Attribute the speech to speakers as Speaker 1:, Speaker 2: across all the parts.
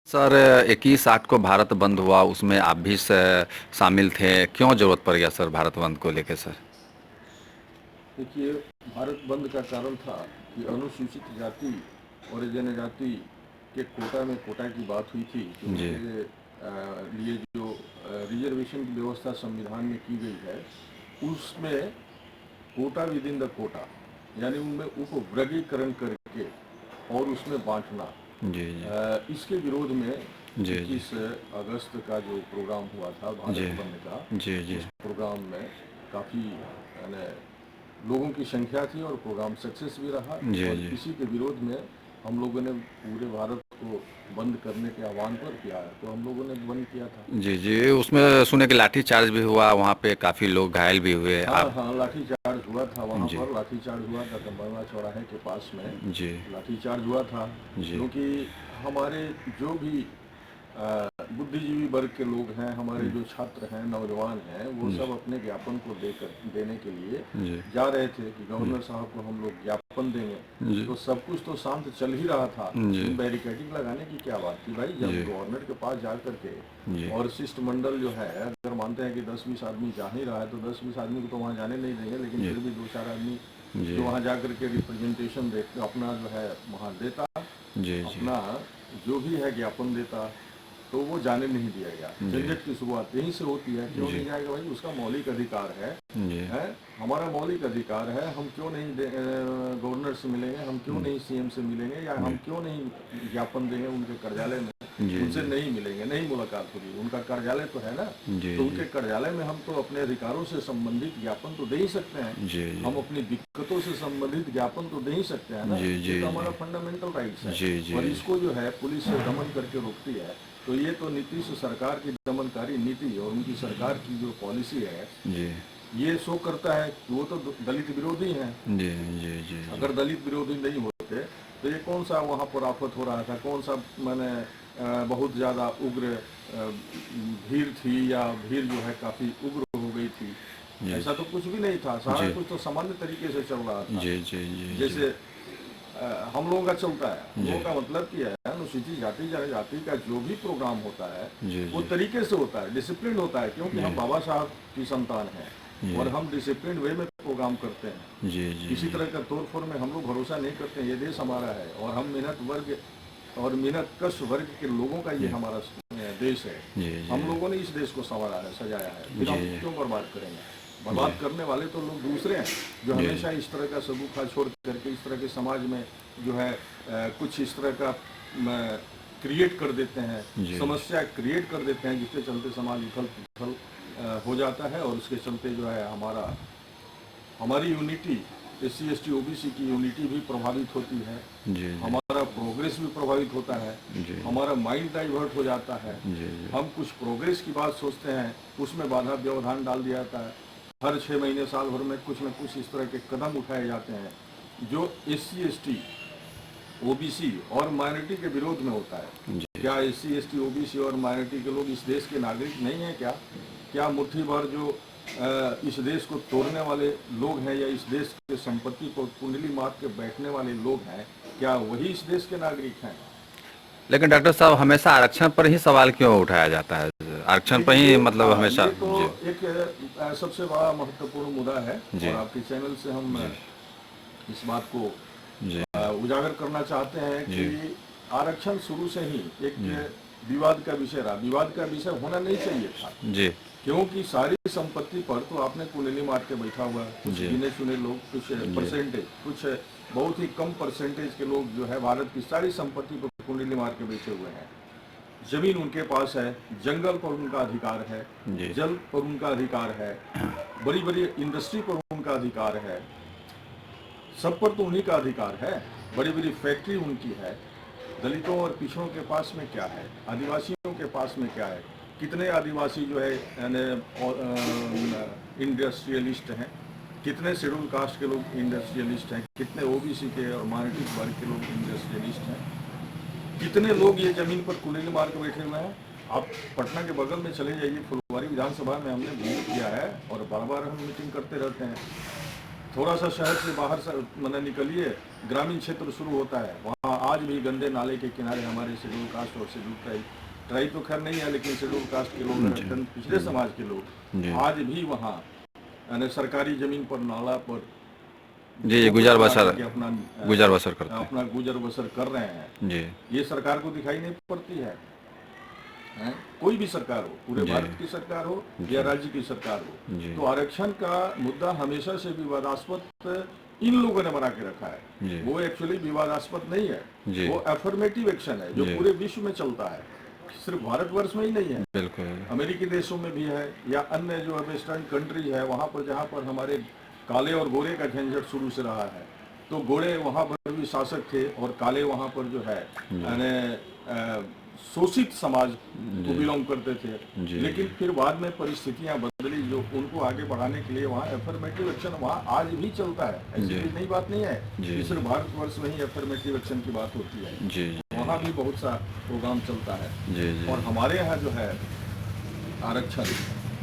Speaker 1: Sir 21/8 को भारत बंद हुआ, उसमें आप भी शामिल थे। क्यों जरूरत पड़ गया सर भारत बंद को लेके सर?
Speaker 2: देखिए, भारत बंद का कारण था कि अनुसूचित जाति और जनजाति के कोटा में कोटा की बात हुई थी कि
Speaker 1: जी
Speaker 2: उनके लिए जो रिजर्वेशन की व्यवस्था संविधान में की गई है, उसमें quota within the quota, यानी उनमें उपवर्गीकरण करके और उसमें बांटना,
Speaker 1: जी जी
Speaker 2: इसके विरोध में
Speaker 1: जी जी
Speaker 2: 21 अगस्त का जो प्रोग्राम हुआ था
Speaker 1: जी
Speaker 2: भारत बंद का,
Speaker 1: जी जी
Speaker 2: उस प्रोग्राम में काफ़ी यानी लोगों की संख्या थी और प्रोग्राम सक्सेस भी रहा।
Speaker 1: जी
Speaker 2: और
Speaker 1: जी
Speaker 2: इसी के विरोध में हम लोगों ने पूरे भारत को बंद करने के आह्वान पर किया, तो हम लोगों ने बंद किया था।
Speaker 1: जी जी। उसमें सुने कि लाठी चार्ज भी हुआ, वहाँ पे काफ़ी लोग घायल भी हुए।
Speaker 2: हाँ
Speaker 1: आप?
Speaker 2: हाँ, लाठीचार्ज हुआ था, वहाँ
Speaker 1: जी
Speaker 2: पर लाठीचार्ज हुआ था कम्बरवा चौराहे के पास में
Speaker 1: जी
Speaker 2: लाठीचार्ज हुआ था।
Speaker 1: जी
Speaker 2: क्योंकि हमारे जो भी बुद्धिजीवी वर्ग के लोग हैं, हमारे जो छात्र हैं, नौजवान हैं, वो
Speaker 1: जी
Speaker 2: सब अपने ज्ञापन को देने के लिए
Speaker 1: जी
Speaker 2: जा रहे थे कि
Speaker 1: जी
Speaker 2: गवर्नर साहब को हम लोग ज्ञापन देंगे।
Speaker 1: जी
Speaker 2: तो सब कुछ तो शांत चल ही रहा था,
Speaker 1: जी
Speaker 2: इसमें बैरिकेडिंग लगाने की क्या बात थी भाई? जब
Speaker 1: जी
Speaker 2: गवर्नर के पास जा करके
Speaker 1: जी
Speaker 2: और शिष्टमंडल जो है, अगर मानते हैं कि 10-20 आदमी जा ही रहा है, तो 10-20 आदमी को तो वहाँ जाने नहीं देंगे, लेकिन
Speaker 1: जी
Speaker 2: फिर भी 2-4 आदमी
Speaker 1: जी
Speaker 2: जो वहाँ जा करके रिप्रेजेंटेशन दे अपना जो है वहाँ देता,
Speaker 1: जी जी
Speaker 2: अपना जो भी है ज्ञापन देता, तो वो जाने नहीं दिया गया।
Speaker 1: जी
Speaker 2: झंझट की शुरुआत यहीं से होती है। क्यों
Speaker 1: जी
Speaker 2: नहीं जाएगा भाई? उसका मौलिक अधिकार
Speaker 1: जी
Speaker 2: है, हमारा मौलिक अधिकार है। हम क्यों नहीं गवर्नर से मिलेंगे, हम क्यों नहीं सीएम से मिलेंगे, या हम क्यों नहीं ज्ञापन देंगे उनके कार्यालय में?
Speaker 1: जी
Speaker 2: उनसे
Speaker 1: जी
Speaker 2: नहीं मिलेंगे, नहीं मुलाकात होगी, उनका कार्यालय तो है ना।
Speaker 1: जी
Speaker 2: तो
Speaker 1: जी
Speaker 2: उनके कार्यालय में हम तो अपने अधिकारों से संबंधित ज्ञापन तो दे ही सकते हैं,
Speaker 1: जी जी
Speaker 2: हम अपनी दिक्कतों से संबंधित ज्ञापन तो दे ही सकते हैं ना।
Speaker 1: जी
Speaker 2: ये
Speaker 1: जी
Speaker 2: तो
Speaker 1: जी
Speaker 2: हमारा फंडामेंटल राइट्स है।
Speaker 1: जी जी
Speaker 2: और इसको जो है पुलिस से दमन करके रोकती है। तो ये तो नीतीश सरकार की दमनकारी नीति और उनकी सरकार की जो पॉलिसी है,
Speaker 1: जी
Speaker 2: ये शो करता है कि वो तो दलित विरोधी हैं।
Speaker 1: जी जी जी जी
Speaker 2: अगर दलित विरोधी नहीं होते तो ये कौन सा वहाँ पर आफत हो रहा था, कौन सा मैंने बहुत ज़्यादा उग्र भीड़ थी, या भीड़ जो है काफ़ी उग्र हो गई थी?
Speaker 1: जी
Speaker 2: ऐसा तो कुछ भी नहीं था, सारा
Speaker 1: जी
Speaker 2: कुछ तो सामान्य तरीके से चल रहा था।
Speaker 1: जी जी जी जी
Speaker 2: जैसे हम लोगों का चलता है, हम
Speaker 1: जी
Speaker 2: लोगों का मतलब क्या है, अनुसूचित जाति जनजाति का जो भी प्रोग्राम होता है
Speaker 1: जी
Speaker 2: वो
Speaker 1: जी
Speaker 2: तरीके से होता है, डिसिप्लिन होता है, क्योंकि
Speaker 1: जी
Speaker 2: हम बाबा साहब की संतान हैं
Speaker 1: जी
Speaker 2: और हम डिसिप्लिन वे में प्रोग्राम करते हैं।
Speaker 1: जी जी
Speaker 2: किसी तरह का तोड़ फोड़ में हम लोग भरोसा नहीं करते हैं। ये देश हमारा है और हम मेहनत वर्ग और मेहनत कश वर्ग के लोगों का ये हमारा देश है।
Speaker 1: जी जी
Speaker 2: हम लोगों ने इस देश को संवारा है, सजाया है, फिर
Speaker 1: जी
Speaker 2: हम क्यों बर्बाद करेंगे?
Speaker 1: जी
Speaker 2: बर्बाद करने वाले तो लोग दूसरे हैं, जो
Speaker 1: जी
Speaker 2: हमेशा इस तरह का सबूखा छोड़ करके इस तरह के समाज में जो है कुछ इस तरह का क्रिएट कर देते हैं,
Speaker 1: जी
Speaker 2: समस्या क्रिएट कर देते हैं, जिसके चलते समाज उथल पुथल हो जाता है। और उसके चलते जो है हमारी यूनिटी, SC ST OBC की यूनिटी भी प्रभावित होती है,
Speaker 1: जी
Speaker 2: हमारा प्रोग्रेस भी प्रभावित होता है,
Speaker 1: जी
Speaker 2: हमारा माइंड डाइवर्ट हो जाता है।
Speaker 1: जी
Speaker 2: हम कुछ प्रोग्रेस की बात सोचते हैं, उसमें बाधा व्यवधान डाल दिया जाता है। हर 6 महीने साल भर में कुछ न कुछ इस तरह के कदम उठाए जाते हैं जो SC ST OBC और माइनॉरिटी के विरोध में होता है।
Speaker 1: जी
Speaker 2: क्या SC ST OBC और माइनॉरिटी के लोग इस देश के नागरिक नहीं हैं क्या? क्या मुट्ठी भर जो इस देश को तोड़ने वाले लोग हैं, या इस देश के संपत्ति को कुंडली मार के बैठने वाले लोग हैं, क्या वही इस देश के नागरिक हैं?
Speaker 1: लेकिन डॉक्टर साहब हमेशा आरक्षण पर ही सवाल क्यों उठाया जाता है? आरक्षण पर
Speaker 2: देखिए,
Speaker 1: ही मतलब हमेशा।
Speaker 2: ये तो
Speaker 1: जी
Speaker 2: एक सबसे बड़ा महत्वपूर्ण मुद्दा है।
Speaker 1: जी
Speaker 2: और आपके चैनल से हम
Speaker 1: जी
Speaker 2: इस बात को
Speaker 1: जी
Speaker 2: उजागर करना चाहते हैं
Speaker 1: जी
Speaker 2: कि आरक्षण शुरू से ही एक
Speaker 1: जी
Speaker 2: विवाद का विषय रहा, विवाद का विषय होना नहीं चाहिए था।
Speaker 1: जी
Speaker 2: क्योंकि सारी संपत्ति पर तो आपने कुंडली मार के बैठा हुआ है। कुछ
Speaker 1: जी
Speaker 2: गिने चुने लोग, कुछ परसेंटेज, कुछ बहुत ही कम परसेंटेज के लोग जो है भारत की सारी संपत्ति पर कुंडली मार के बैठे हुए हैं। जमीन उनके पास है, जंगल पर उनका अधिकार है,
Speaker 1: जी
Speaker 2: जल पर उनका अधिकार है, बड़ी बड़ी इंडस्ट्री पर उनका अधिकार है, सब पर तो उन्हीं का अधिकार है। बड़ी बड़ी फैक्ट्री उनकी है। दलितों और पिछड़ों के पास में क्या है, आदिवासियों के पास में क्या है? कितने आदिवासी जो है इंडस्ट्रियलिस्ट हैं, कितने शेड्यूल कास्ट के लोग इंडस्ट्रियलिस्ट हैं, कितने OBC के और माइनॉरिटी वर्ग के लोग इंडस्ट्रियलिस्ट हैं, कितने लोग ये जमीन पर कुंडली मार के बैठे हुए हैं? आप पटना के बगल में चले जाइए, फुलवारी विधानसभा में हमने विजिट किया है और बार बार हम मीटिंग करते रहते हैं। थोड़ा सा शहर से बाहर से मतलब निकलिए, ग्रामीण क्षेत्र शुरू होता है, वहाँ आज भी गंदे नाले के किनारे हमारे शेड्यूल कास्ट और शेड्यूल ट्राइब तो खैर नहीं है, लेकिन शेड्यूल कास्ट के लोग, अत्यंत पिछड़े समाज के लोग आज भी वहाँ यानी सरकारी जमीन पर, नाला पर
Speaker 1: जी गुजर बसर करते हैं,
Speaker 2: अपना गुजर बसर कर रहे हैं
Speaker 1: जी।
Speaker 2: ये सरकार को दिखाई नहीं पड़ती है, कोई भी सरकार हो, पूरे भारत की सरकार हो या राज्य की सरकार हो। तो आरक्षण का मुद्दा हमेशा से विवादास्पद इन लोगों ने बना के रखा है। वो एक्चुअली विवादास्पद नहीं है, वो अफर्मेटिव एक्शन है जो पूरे विश्व में चलता है, सिर्फ भारतवर्ष में ही नहीं है,
Speaker 1: बिल्कुल
Speaker 2: अमेरिकी देशों में भी है या अन्य जो वेस्टर्न कंट्री है वहाँ पर, जहाँ पर हमारे काले और गोरे का झंझट शुरू से रहा है। तो गोरे वहाँ पर भी शासक थे और काले वहाँ पर जो है यानी शोषित समाज को बिलोंग करते थे, लेकिन फिर बाद में परिस्थितियां बदली जो उनको आगे बढ़ाने के लिए वहाँ एफर्मेटिव एक्शन वहाँ आज भी चलता है। ऐसी भी नई बात नहीं है कि सिर्फ भारतवर्ष में ही एफर्मेटिव एक्शन की बात होती है, वहाँ भी बहुत सा प्रोग्राम चलता है। और हमारे यहाँ जो है आरक्षण,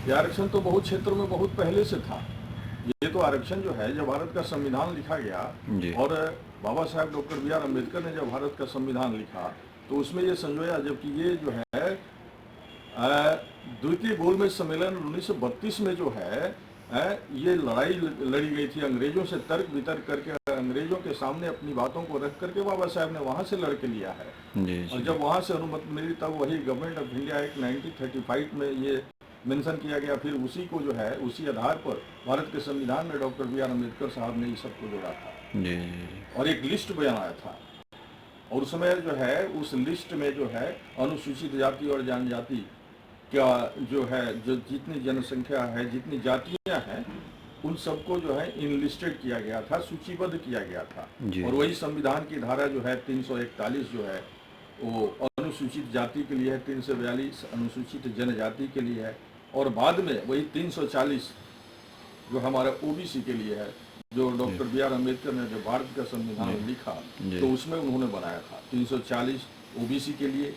Speaker 2: ये आरक्षण तो बहुत क्षेत्रों में बहुत पहले से था। ये तो आरक्षण जो है, जब भारत का संविधान लिखा गया और Baba Saheb doctor B are Ambedkar ने जब भारत का संविधान लिखा तो उसमें ये संजोया, जबकि ये जो है द्वितीय गोलमेज सम्मेलन 1932 में जो है ये लड़ाई लड़ी गई थी अंग्रेजों से, तर्क वितर्क करके अंग्रेजों के सामने अपनी बातों को रख करके बाबा साहब ने वहां से लड़के लिया है। और जब वहां से अनुमति मिली तब वही गवर्नमेंट ऑफ इंडिया एक्ट 1935 में ये मेंशन किया गया। फिर उसी को जो है, उसी आधार पर भारत के संविधान में डॉक्टर बी आर अम्बेडकर साहब ने इस सबको जोड़ा था और एक लिस्ट बनाया था। और उसमें जो है, उस लिस्ट में जो है अनुसूचित जाति और जनजाति क्या जो है, जो जितनी जनसंख्या है, जितनी जातियां हैं, उन सबको जो है इनलिस्टेड किया गया था, सूचीबद्ध किया गया था। और वही संविधान की धारा जो है 341 जो है वो अनुसूचित जाति के लिए है, 342 अनुसूचित जनजाति के लिए है, और बाद में वही 340 जो हमारा ओबीसी के लिए है, जो डॉक्टर बी आर अम्बेडकर ने जब भारत का संविधान लिखा तो उसमें उन्होंने बनाया था 340 ओबीसी के लिए,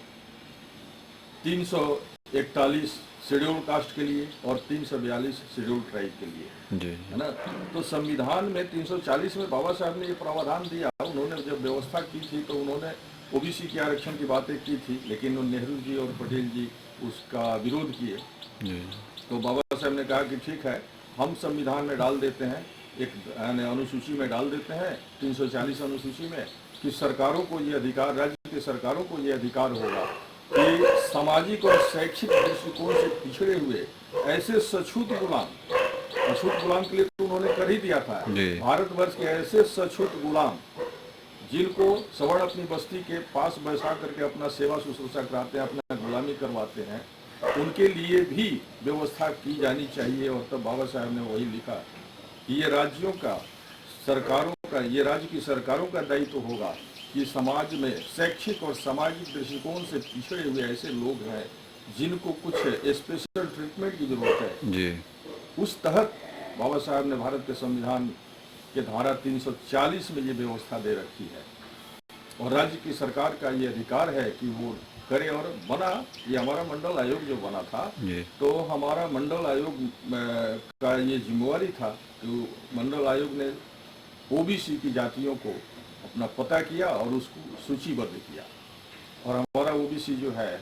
Speaker 2: 341 शेड्यूल कास्ट के लिए और 342 शेड्यूल ट्राइब के लिए, है ना। तो संविधान में 340 में बाबा साहब ने ये प्रावधान दिया। उन्होंने जब व्यवस्था की थी तो उन्होंने ओबीसी के आरक्षण की बातें की थी, लेकिन नेहरू जी और पटेल जी उसका विरोध किए। तो बाबा साहब ने कहा कि ठीक है, हम संविधान में डाल देते हैं, एक अनुसूची में डाल देते हैं 340 अनुसूची में कि सरकारों को ये अधिकार, राज्य के सरकारों को ये अधिकार होगा कि सामाजिक और शैक्षिक दृष्टिकोण से पिछड़े हुए ऐसे सछूत गुलाम के लिए तो उन्होंने कर ही दिया था, भारतवर्ष के ऐसे सछूत गुलाम जिनको सवर्ण अपनी बस्ती के पास बैठा करके अपना सेवा शुश्रूषा कराते हैं, अपना गुलामी करवाते हैं, उनके लिए भी व्यवस्था की जानी चाहिए। और तब बाबा साहब ने वही लिखा कि ये राज्यों का, सरकारों का, ये राज्य की सरकारों का दायित्व होगा कि समाज में शैक्षिक और सामाजिक दृष्टिकोण से पिछड़े हुए ऐसे लोग हैं जिनको कुछ स्पेशल ट्रीटमेंट की जरूरत है। उस तहत बाबा साहब ने भारत के संविधान के धारा 340 में ये व्यवस्था दे रखी है और राज्य की सरकार का ये अधिकार है कि वो करे। और बना ये हमारा मंडल आयोग जो बना था, तो हमारा मंडल आयोग का ये जिम्मेवारी था कि मंडल आयोग ने ओबीसी की जातियों को अपना पता किया और उसको सूचीबद्ध किया। और हमारा ओबीसी जो है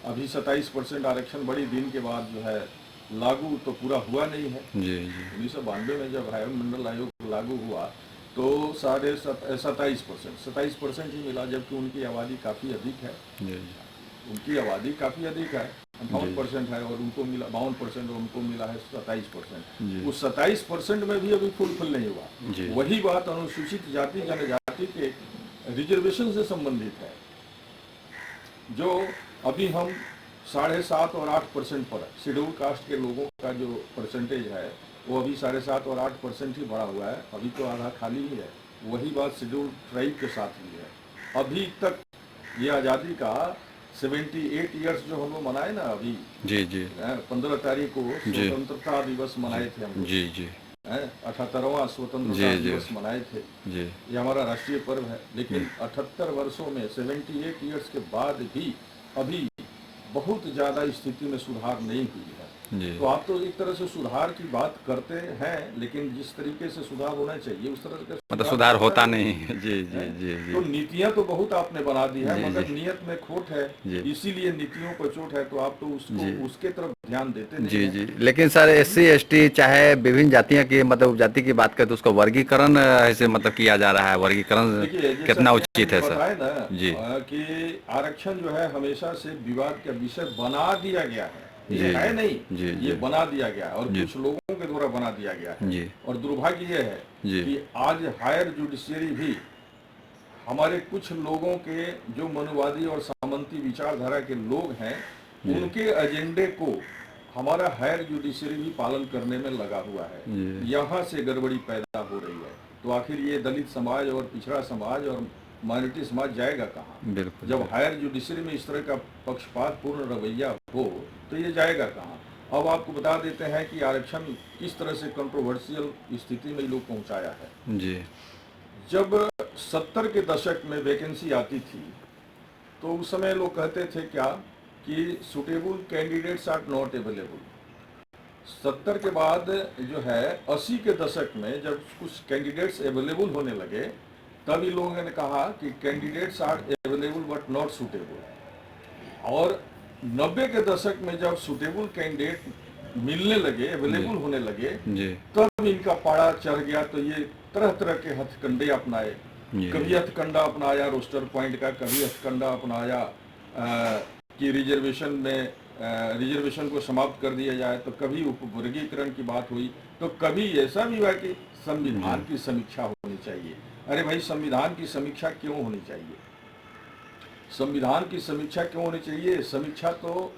Speaker 2: अभी 27% आरक्षण बड़ी दिन के बाद जो है लागू तो पूरा हुआ नहीं है। 1992 में जब मंडल आयोग लागू हुआ तो 27% ही मिला, जबकि उनकी आबादी काफ़ी अधिक है। उनकी आबादी काफ़ी अधिक है, 58% है, और उनको मिला 52% और उनको मिला है 27%। उस 27% में भी अभी फुलफिल नहीं हुआ। वही बात अनुसूचित जाति जनजाति के रिजर्वेशन से संबंधित है, जो अभी हम 7.5 और 8% पर, शेड्यूल कास्ट के लोगों का जो परसेंटेज है वो अभी 7.5 और 8% ही बढ़ा हुआ है, अभी तो आधा खाली ही है। वही बात शेड्यूल ट्राइब के साथ ही है। अभी तक ये आज़ादी का 78 ईयर्स जो हम लोग मनाए ना, अभी 15 तारीख को स्वतंत्रता दिवस मनाए थे हम, 78वां स्वतंत्रता दिवस मनाए थे। ये हमारा राष्ट्रीय पर्व है, लेकिन 78 वर्षों में 78 ईयर्स के बाद भी अभी बहुत ज़्यादा स्थिति में सुधार नहीं हुई है।
Speaker 1: जी।
Speaker 2: तो आप तो एक तरह से सुधार की बात करते हैं, लेकिन जिस तरीके से सुधार होना चाहिए उस तरह का
Speaker 1: मतलब
Speaker 2: सुधार
Speaker 1: सुधार
Speaker 2: होता
Speaker 1: होता
Speaker 2: नहीं
Speaker 1: नहीं है। जी
Speaker 2: है।
Speaker 1: जी जी
Speaker 2: तो
Speaker 1: जी
Speaker 2: नीतियां तो बहुत आपने बना दी है,
Speaker 1: जी जी
Speaker 2: मगर नियत में खोट है,
Speaker 1: जी
Speaker 2: इसीलिए नीतियों को चोट है, तो आप तो उसको
Speaker 1: जी
Speaker 2: उसके तरफ ध्यान देते नहीं
Speaker 1: जी
Speaker 2: है।
Speaker 1: जी। लेकिन सर एससी एसटी चाहे विभिन्न जातियों की मतलब उपजाति की बात करें तो उसका वर्गीकरण ऐसे मतलब किया जा रहा है, वर्गीकरण
Speaker 2: देखिए, जैसा
Speaker 1: कितना
Speaker 2: कि
Speaker 1: उचित
Speaker 2: हमने
Speaker 1: है सर?
Speaker 2: बताया ना
Speaker 1: जी
Speaker 2: कि आरक्षण जो है हमेशा से विवाद का विषय बना दिया गया है, ये
Speaker 1: जी
Speaker 2: है
Speaker 1: जी
Speaker 2: नहीं,
Speaker 1: जी
Speaker 2: ये
Speaker 1: जी
Speaker 2: बना दिया गया है, और
Speaker 1: जी
Speaker 2: कुछ लोगों के द्वारा बना दिया गया है।
Speaker 1: जी
Speaker 2: और दुर्भाग्य ये है
Speaker 1: जी
Speaker 2: कि आज हायर जुडिशरी भी हमारे कुछ लोगों के जो मनुवादी और सामंती विचारधारा के लोग हैं,
Speaker 1: जी
Speaker 2: उनके एजेंडे को हमारा हायर जुडिशरी भी पालन करने में लगा हुआ है।
Speaker 1: जी
Speaker 2: यहाँ से गड़बड़ी पैदा हो रही है। तो आखिर ये दलित समाज और पिछड़ा समाज और माइनॉरिटी समाज जाएगा कहाँ?
Speaker 1: बिल्कुल
Speaker 2: जब
Speaker 1: बिल्कुल।
Speaker 2: हायर जुडिशरी में इस तरह का पक्षपात पूर्ण रवैया हो, तो ये जाएगा कहाँ? अब आपको बता देते हैं कि आरक्षण किस तरह से कंट्रोवर्शियल स्थिति में लोग पहुंचाया है।
Speaker 1: जी
Speaker 2: जब 70 के दशक में वैकेंसी आती थी, तो उस समय लोग कहते थे क्या कि suitable candidates are not available. 70 के बाद जो है 80 के दशक में जब कुछ कैंडिडेट्स अवेलेबल होने लगे, तभी लोगों ने कहा कि candidates are available but not suitable. और 90 के दशक में जब सुटेबल कैंडिडेट मिलने लगे,
Speaker 1: जी
Speaker 2: अवेलेबल होने लगे,
Speaker 1: जी
Speaker 2: तब इनका पाड़ा चढ़ गया। तो ये तरह तरह के हथकंडे अपनाए।
Speaker 1: जी
Speaker 2: कभी हथकंडा अपनाया रोस्टर पॉइंट का, कभी हथकंडा अपनाया कि रिजर्वेशन में रिजर्वेशन को समाप्त कर दिया जाए, तो कभी उपवर्गीकरण की बात हुई, तो कभी ऐसा भी हुआ कि
Speaker 1: जी
Speaker 2: संविधान की समीक्षा होनी चाहिए। अरे भाई, संविधान की समीक्षा क्यों होनी चाहिए? संविधान की समीक्षा क्यों होनी चाहिए? समीक्षा तो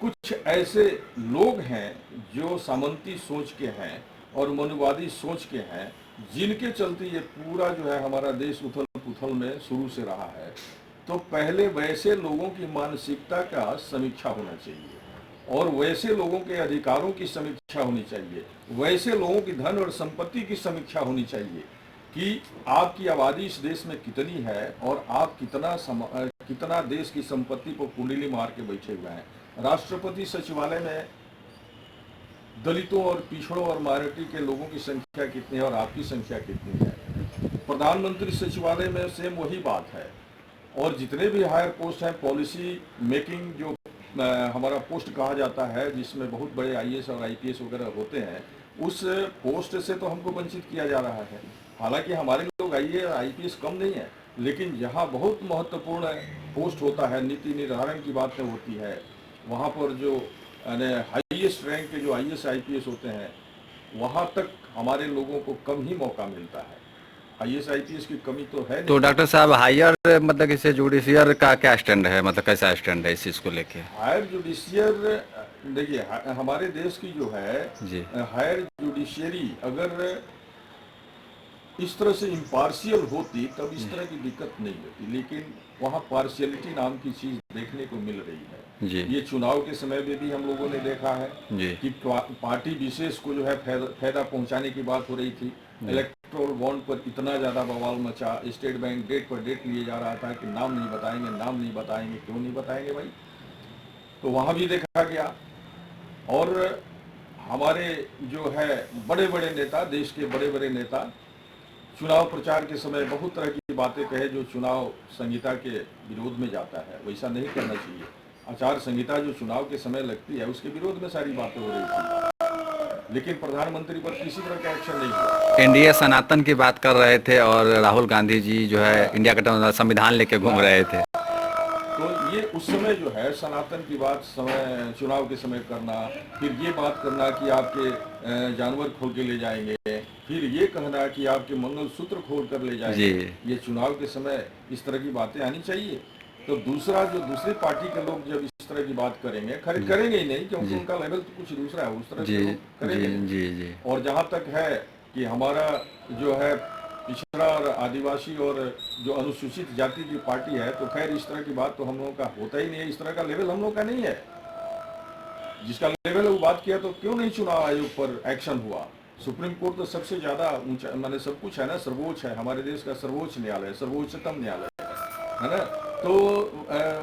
Speaker 2: कुछ ऐसे लोग हैं जो सामंती सोच के हैं और मनुवादी सोच के हैं, जिनके चलते ये पूरा जो है हमारा देश उथल पुथल में शुरू से रहा है। तो पहले वैसे लोगों की मानसिकता का समीक्षा होना चाहिए, और वैसे लोगों के अधिकारों की समीक्षा होनी चाहिए, वैसे लोगों की धन और संपत्ति की समीक्षा होनी चाहिए कि आपकी आबादी इस देश में कितनी है और आप कितना देश की संपत्ति को कुंडली मार के बैठे हुए हैं। राष्ट्रपति सचिवालय में दलितों और पिछड़ों और माइनॉरिटी के लोगों की संख्या कितनी है और आपकी संख्या कितनी है? प्रधानमंत्री सचिवालय में सेम वही बात है। और जितने भी हायर पोस्ट हैं, पॉलिसी मेकिंग जो हमारा पोस्ट कहा जाता है, जिसमें बहुत बड़े आईएएस और आईपीएस वगैरह होते हैं, उस पोस्ट से तो हमको वंचित किया जा रहा है। हालांकि हमारे लोग आईएएस और आईपीएस कम नहीं है, लेकिन जहां बहुत महत्वपूर्ण पोस्ट होता है, नीति निर्धारण की बातें होती है, वहां पर जो हाईएस्ट रैंक के जो आईएएस आईपीएस होते हैं, वहां तक हमारे लोगों को कम ही मौका मिलता है। आईएएस आईपीएस की कमी तो है
Speaker 1: तो
Speaker 2: नहीं।
Speaker 1: डॉक्टर साहब हायर मतलब इसे जुडिशियर का क्या स्टैंड है, मतलब कैसा स्टैंड है इस चीज़ को लेके?
Speaker 2: हायर जुडिशियर, देखिए, हमारे देश की जो है
Speaker 1: जी
Speaker 2: हायर जुडिशियरी अगर इस तरह से इम्पार्शियल होती, तब इस तरह की दिक्कत नहीं होती। लेकिन वहाँ पार्शियलिटी नाम की चीज़ देखने को मिल रही है।
Speaker 1: जी
Speaker 2: ये चुनाव के समय में भी हम लोगों ने देखा है
Speaker 1: जी
Speaker 2: कि पार्टी विशेष को जो है फायदा पहुंचाने की बात हो रही थी। इलेक्ट्रोल बॉन्ड पर इतना ज़्यादा बवाल मचा, स्टेट बैंक डेट पर डेट लिए जा रहा था कि नाम नहीं बताएंगे, नाम नहीं बताएंगे। क्यों नहीं बताएंगे भाई? तो वहाँ भी देखा गया। और हमारे जो है बड़े बड़े नेता, देश के बड़े बड़े नेता, चुनाव प्रचार के समय बहुत तरह की बातें कहे जो चुनाव संहिता के विरोध में जाता है। वैसा नहीं करना चाहिए। आचार संहिता जो चुनाव के समय लगती है, उसके विरोध में सारी बातें हो रही थी, लेकिन प्रधानमंत्री पर किसी तरह का एक्शन नहीं हुआ।
Speaker 1: इंडिया सनातन की बात कर रहे थे और राहुल गांधी जी जो है इंडिया का संविधान लेके घूम रहे थे।
Speaker 2: तो ये उस समय जो है सनातन की बात समय चुनाव के समय करना, फिर ये बात करना कि आपके जानवर खोल के ले जाएंगे, फिर ये कहना कि आपके मंगलसूत्र खोल कर ले जाएंगे,
Speaker 1: जी
Speaker 2: ये चुनाव के समय इस तरह की बातें आनी चाहिए। तो दूसरा, जो दूसरी पार्टी के लोग जब इस तरह की बात करेंगे, खरीद करेंगे ही नहीं, क्योंकि
Speaker 1: जी
Speaker 2: उनका लेवल तो कुछ दूसरा है, उस तरह
Speaker 1: जी
Speaker 2: के लोग करेंगे
Speaker 1: जी
Speaker 2: नहीं।
Speaker 1: जी जी
Speaker 2: और जहाँ तक है कि हमारा जो है पिछड़ा और आदिवासी और जो अनुसूचित जाति की पार्टी है, तो खैर इस तरह की बात तो हम लोगों का होता ही नहीं है। इस तरह का लेवल हम लोग का नहीं है। जिसका लेवल है वो बात किया, तो क्यों नहीं चुनाव आयोग पर एक्शन हुआ? सुप्रीम कोर्ट तो सबसे ज्यादा ऊंचा, माने सब कुछ है ना, सर्वोच्च है, हमारे देश का सर्वोच्च न्यायालय, सर्वोच्चतम न्यायालय है ना। तो